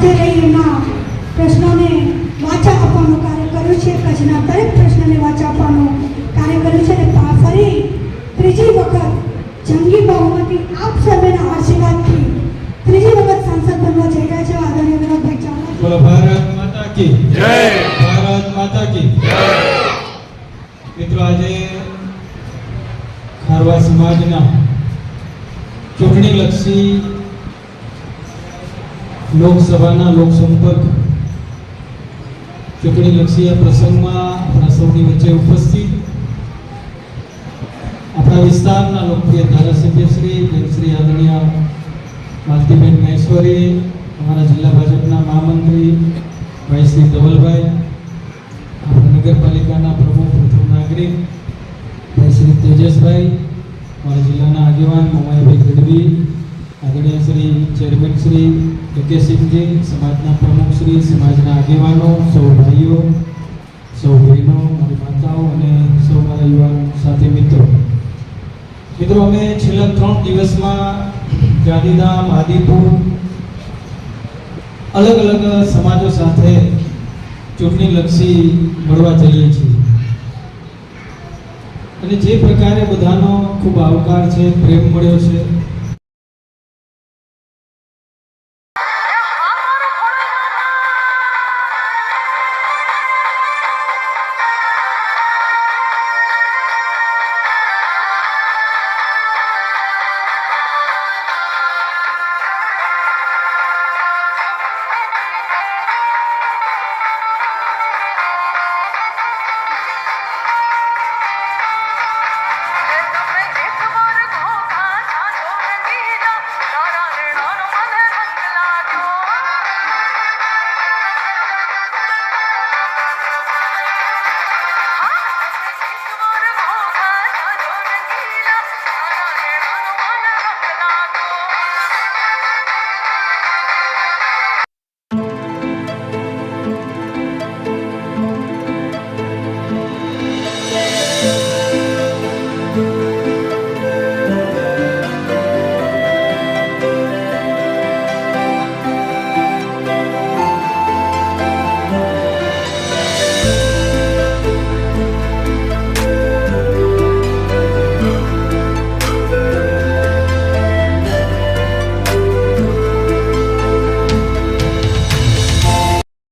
હાજર રહી એમના પ્રશ્નોને વાચા આપવાનું કાર્ય કર્યું છે. કચ્છના દરેક પ્રશ્નને વાચા આપવાનું કાર્ય કર્યું છે. અને ફરી ત્રીજી વખત જંગી બહુમતી આપ સર્વેના આશીર્વાદથી ત્રીજી વખત સાંસદ બનવા જઈ રહ્યા છે આદરણીય વિનોદભાઈ ચાવડા. બોલો ભારત માતા કી જય. ભારત માતા કી જય. મિત્રો, આજે ખારવા સમાજના ચૂંટણીલક્ષી લોકસભાના લોકસંપર્ક ચૂંટણીલક્ષી આ પ્રસંગમાં આપણા સૌની વચ્ચે ઉપસ્થિત આપણા વિસ્તારના લોકપ્રિય ધારાસભ્ય શ્રી આદરણીય માલતીબેન મહેશ્વરી, અમારા જિલ્લા ભાજપના મહામંત્રી ભાઈ શ્રી ધવલભાઈ, આપણા નગરપાલિકાના પ્રમુખ પ્રથમ નાગરિક ભાઈ શ્રી તેજસભાઈ, અમારા જિલ્લાના આગેવાન મોમાઈભાઈ ગઢવી, આદરણીય શ્રી ચેરમેન શ્રી જગેશસિંહજી, સમાજના પ્રમુખ શ્રી, સમાજના આગેવાનો, સૌ ભાઈઓ, સૌ બહેનો, મારી માતાઓ અને સૌ મારા યુવાન સાથી મિત્રો, અમે છેલ્લા 3 દિવસમાં ગાંધીધામ, આદિપુર અલગ અલગ સમાજો સાથે ચૂંટણીલક્ષી મળવા જઈએ છીએ અને જે પ્રકારે બધાનો ખૂબ આવકાર છે, પ્રેમ મળ્યો છે,